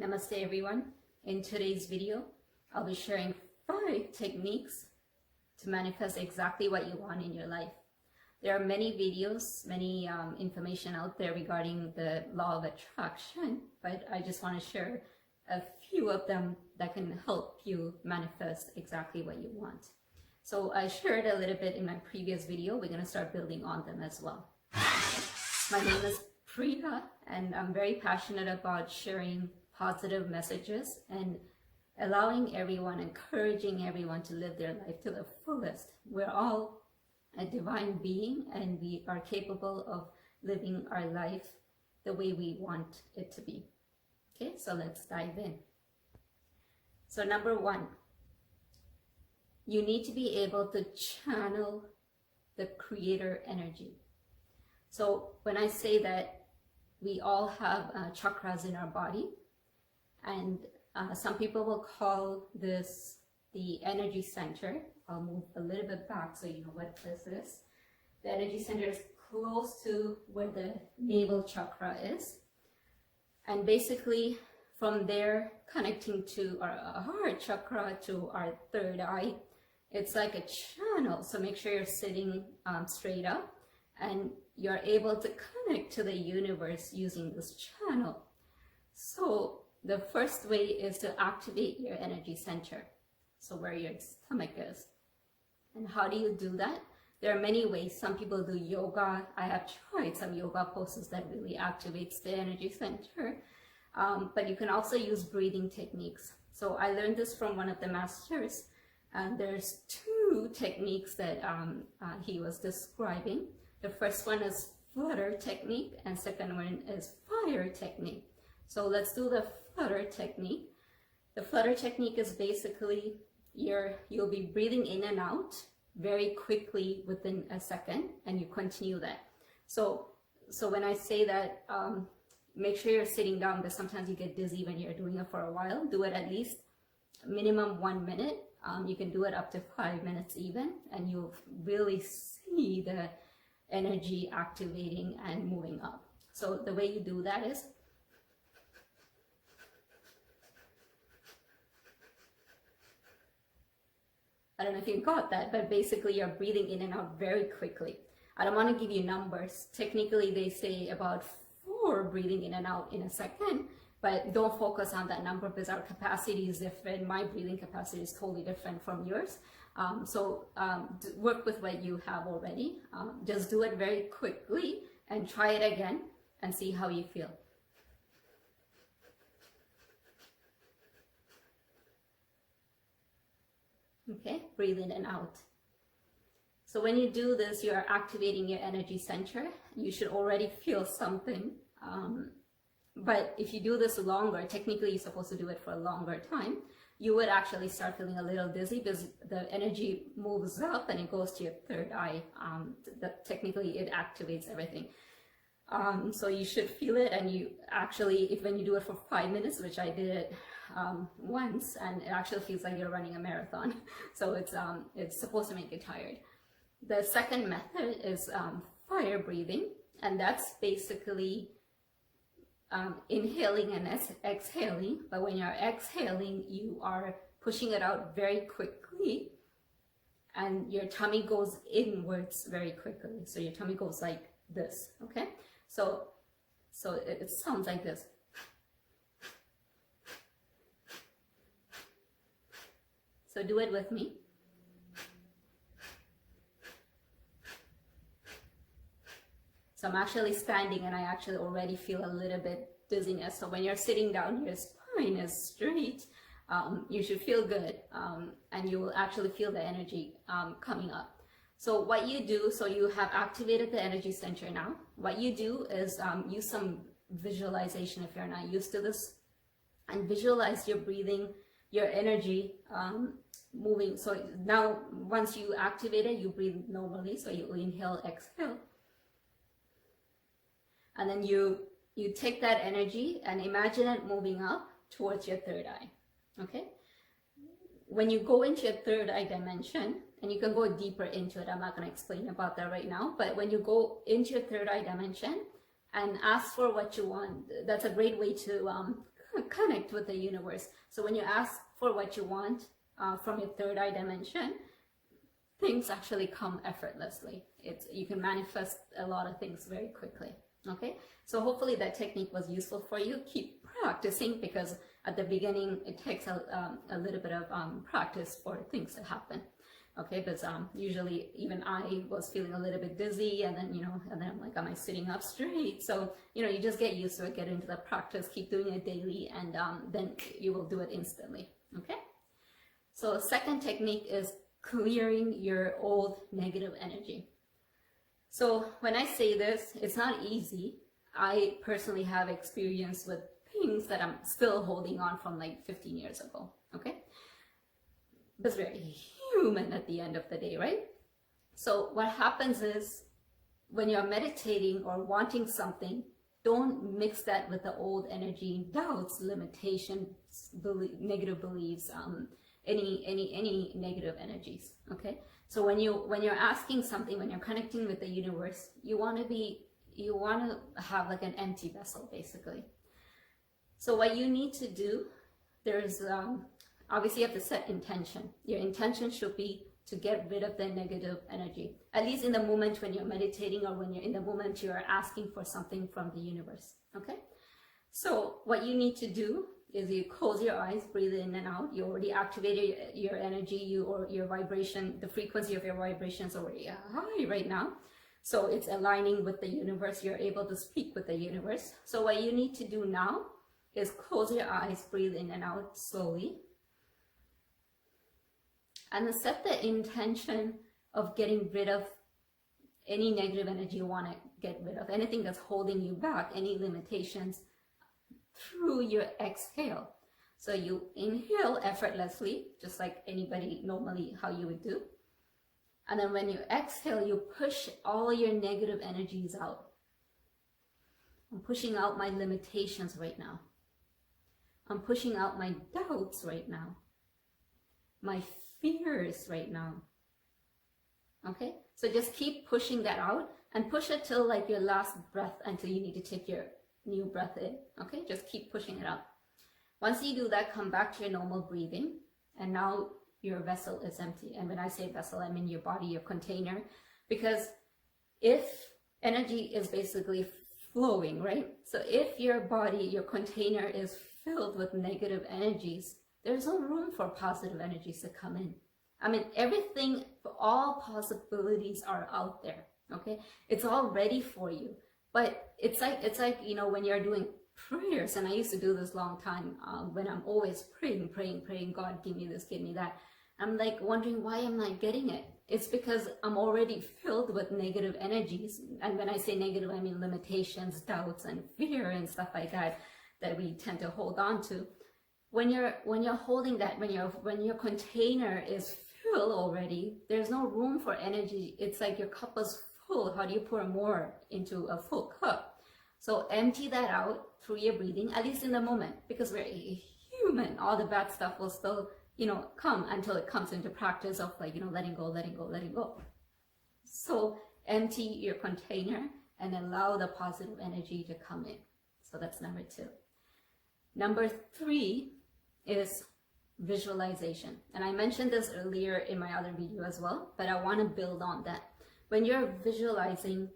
Namaste everyone. In today's video, I'll be sharing 5 techniques to manifest exactly what you want in your life. There are many videos, many information out there regarding the law of attraction, but I just want to share a few of them that can help you manifest exactly what you want. So I shared a little bit in my previous video. We're going to start building on them as well. My name is Priya, and I'm very passionate about sharing positive messages and allowing everyone, encouraging everyone to live their life to the fullest. We're all a divine being and we are capable of living our life the way we want it to be. Okay, so let's dive in. So number 1, you need to be able to channel the creator energy. So when I say that we all have chakras in our body, and some people will call this the energy center. I'll move a little bit back so you know what this is. The energy center is close to where the navel chakra is. And basically from there, connecting to our heart chakra, to our third eye, it's like a channel. So make sure you're sitting straight up and you're able to connect to the universe using this channel. So the first way is to activate your energy center, so where your stomach is. And how do you do that? There are many ways. Some people do yoga. I have tried some yoga poses that really activates the energy center. But you can also use breathing techniques. So I learned this from one of the masters. And there's 2 techniques that he was describing. The first one is flutter technique, and second one is fire technique. So let's do the flutter technique. The flutter technique is basically you'll be breathing in and out very quickly within a second, and you continue that. So when I say that, make sure you're sitting down, because sometimes you get dizzy when you're doing it for a while. Do it at least minimum 1 minute. You can do it up to 5 minutes even, and you'll really see the energy activating and moving up. So the way you do that is, I don't know if you got that, but basically you're breathing in and out very quickly. I don't want to give you numbers. Technically they say about 4 breathing in and out in a second, but don't focus on that number because our capacity is different. My breathing capacity is totally different from yours. So work with what you have already. Just do it very quickly and try it again and see how you feel. Okay, breathe in and out. So when you do this, you are activating your energy center. You should already feel something. But if you do this longer, technically you're supposed to do it for a longer time, you would actually start feeling a little dizzy because the energy moves up and it goes to your third eye. Technically it activates everything. So you should feel it, and you actually, when you do it for 5 minutes, which I did it once, and it actually feels like you're running a marathon. So it's supposed to make you tired. The second method is fire breathing, and that's basically inhaling and exhaling. But when you're exhaling, you are pushing it out very quickly, and your tummy goes inwards very quickly. So your tummy goes like this, okay? So it sounds like this. So do it with me. So I'm actually standing and I actually already feel a little bit dizziness. So when you're sitting down, your spine is straight. You should feel good, and you will actually feel the energy coming up. So what you do, so you have activated the energy center now. What you do is use some visualization if you're not used to this, and visualize your breathing, your energy moving. So now once you activate it, you breathe normally. So you inhale, exhale. And then you take that energy and imagine it moving up towards your third eye, okay? When you go into your third eye dimension, and you can go deeper into it, I'm not going to explain about that right now, but when you go into your third eye dimension and ask for what you want, that's a great way to connect with the universe. So when you ask for what you want from your third eye dimension, things actually come effortlessly. You can manifest a lot of things very quickly. Okay, so hopefully that technique was useful for you. Keep practicing, because at the beginning it takes a little bit of practice for things to happen. Okay, because usually even I was feeling a little bit dizzy, and then I'm like, am I sitting up straight? So you just get used to it, get into the practice, keep doing it daily, and then you will do it instantly. Okay, so the second technique is clearing your old negative energy. So when I say this, it's not easy. I personally have experience with things that I'm still holding on from like 15 years ago. Okay, it's very human at the end of the day, right? So what happens is, when you're meditating or wanting something, don't mix that with the old energy, doubts, limitations, negative beliefs, any negative energies. Okay, so when you're asking something, when you're connecting with the universe, you want to have like an empty vessel, basically. So what you need to do, there's obviously you have to set intention. Your intention should be to get rid of the negative energy, at least in the moment when you're meditating, or when you're in the moment you're asking for something from the universe. Okay, so what you need to do is you close your eyes, breathe in and out. You already activated your energy, or your vibration, the frequency of your vibration is already high right now. So it's aligning with the universe. You're able to speak with the universe. So what you need to do now is close your eyes, breathe in and out slowly, and then set the intention of getting rid of any negative energy you want to get rid of, anything that's holding you back, any limitations, through your exhale. So you inhale effortlessly, just like anybody normally how you would do. And then when you exhale, you push all your negative energies out. I'm pushing out my limitations right now. I'm pushing out my doubts right now. My fears right now. Okay, so just keep pushing that out, and push it till like your last breath, until you need to take your new breath in. Okay, just keep pushing it out. Once you do that, come back to your normal breathing, and now your vessel is empty. And when I say vessel, I mean your body, your container, because if energy is basically flowing, right? So if your body, your container is filled with negative energies, there's no room for positive energies to come in. I mean, everything, all possibilities are out there. Okay, it's all ready for you. But it's like when you're doing prayers, and I used to do this long time, when I'm always praying, God, give me this, give me that. I'm like wondering, why am I getting it? It's because I'm already filled with negative energies. And when I say negative, I mean limitations, doubts, and fear and stuff like that we tend to hold on to. When you're holding that, when your container is full already, there's no room for energy. It's like your cup is full. How do you pour more into a full cup? So empty that out through your breathing, at least in the moment, because we're human. All the bad stuff will still, come until it comes into practice of like, letting go. So empty your container and allow the positive energy to come in. So that's number 2. Number 3 is visualization. And I mentioned this earlier in my other video as well, but I want to build on that. When you're visualizing,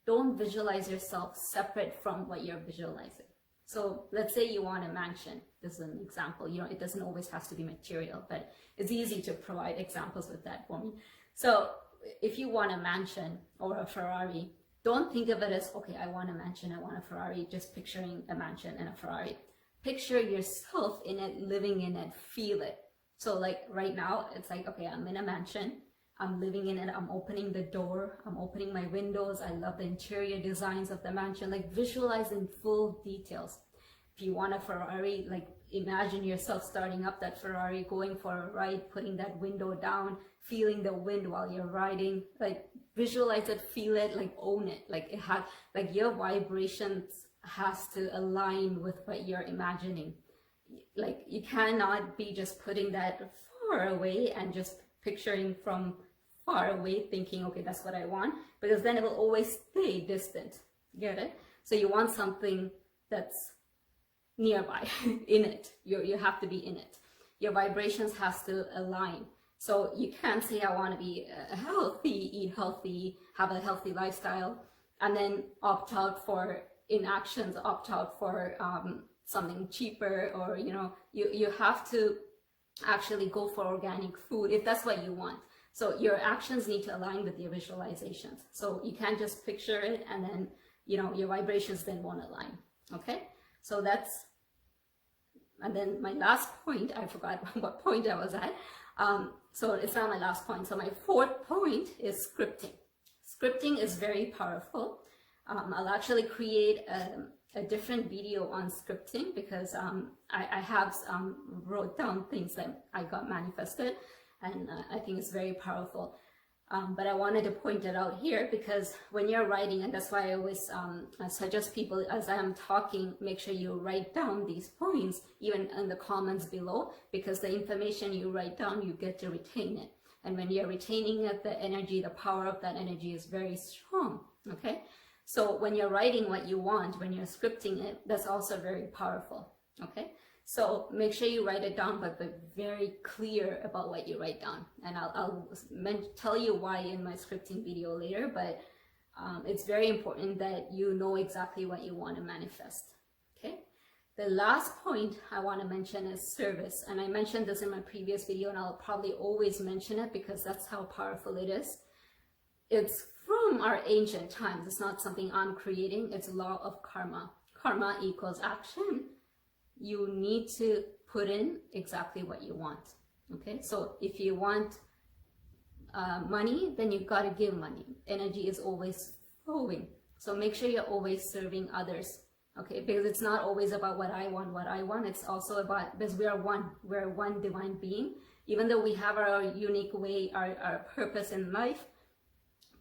don't visualize yourself separate from what you're visualizing. So let's say you want a mansion. This is an example. It doesn't always have to be material, but it's easy to provide examples with that for me. So if you want a mansion or a Ferrari, don't think of it as, okay, I want a mansion, I want a Ferrari, just picturing a mansion and a Ferrari. Picture yourself in it, living in it, feel it. So like right now, it's like, okay, I'm in a mansion, I'm living in it, I'm opening the door, I'm opening my windows, I love the interior designs of the mansion, like visualize in full details. If you want a Ferrari, like imagine yourself starting up that Ferrari, going for a ride, putting that window down, feeling the wind while you're riding, like visualize it, feel it, like own it. Like it has, like your vibrations has to align with what you're imagining. Like you cannot be just putting that far away and just picturing from far away thinking, okay, that's what I want, because then it will always stay distant. Get it? So you want something that's nearby, in it. You have to be in it. Your vibrations has to align. So you can't say, I want to be healthy, eat healthy, have a healthy lifestyle, and then opt out for inactions, opt out for something cheaper, or you have to actually go for organic food if that's what you want. So your actions need to align with your visualizations. So you can't just picture it and then your vibrations then won't align. Okay, so that's, and then my last point, I forgot what point I was at. So it's not my last point. So my fourth point is scripting. Scripting is very powerful. I'll actually create a different video on scripting, because I have wrote down things that I got manifested, and I think it's very powerful. But I wanted to point it out here, because when you're writing, and that's why I always suggest people, as I am talking, make sure you write down these points, even in the comments below, because the information you write down, you get to retain it. And when you're retaining it, the energy, the power of that energy is very strong, okay? So when you're writing what you want, when you're scripting it, that's also very powerful, okay? So make sure you write it down, but be very clear about what you write down. And I'll tell you why in my scripting video later, but it's very important that you know exactly what you want to manifest, okay? The last point I want to mention is service. And I mentioned this in my previous video, and I'll probably always mention it because that's how powerful it is. It's from our ancient times. It's not something I'm creating. It's law of karma. Karma equals action. You need to put in exactly what you want. Okay, so if you want money, then you've got to give money. Energy is always flowing. So make sure you're always serving others. Okay, because it's not always about what I want. It's also about, because we're one divine being. Even though we have our unique way, our purpose in life,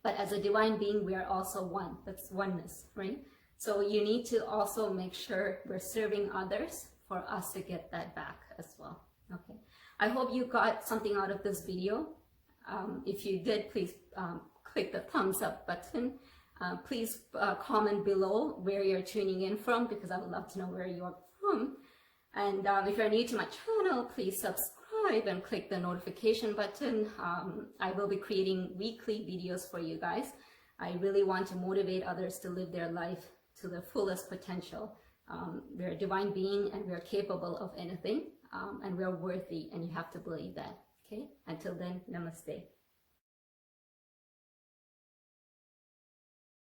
but as a divine being, we are also one. That's oneness, right? So you need to also make sure we're serving others for us to get that back as well. Okay. I hope you got something out of this video. If you did, please click the thumbs up button. Please comment below where you're tuning in from, because I would love to know where you are from. And if you're new to my channel, please subscribe and click the notification button. I will be creating weekly videos for you guys. I really want to motivate others to live their life to the fullest potential. We're a divine being, and we're capable of anything, and we're worthy, and you have to believe that. Okay, until then, namaste.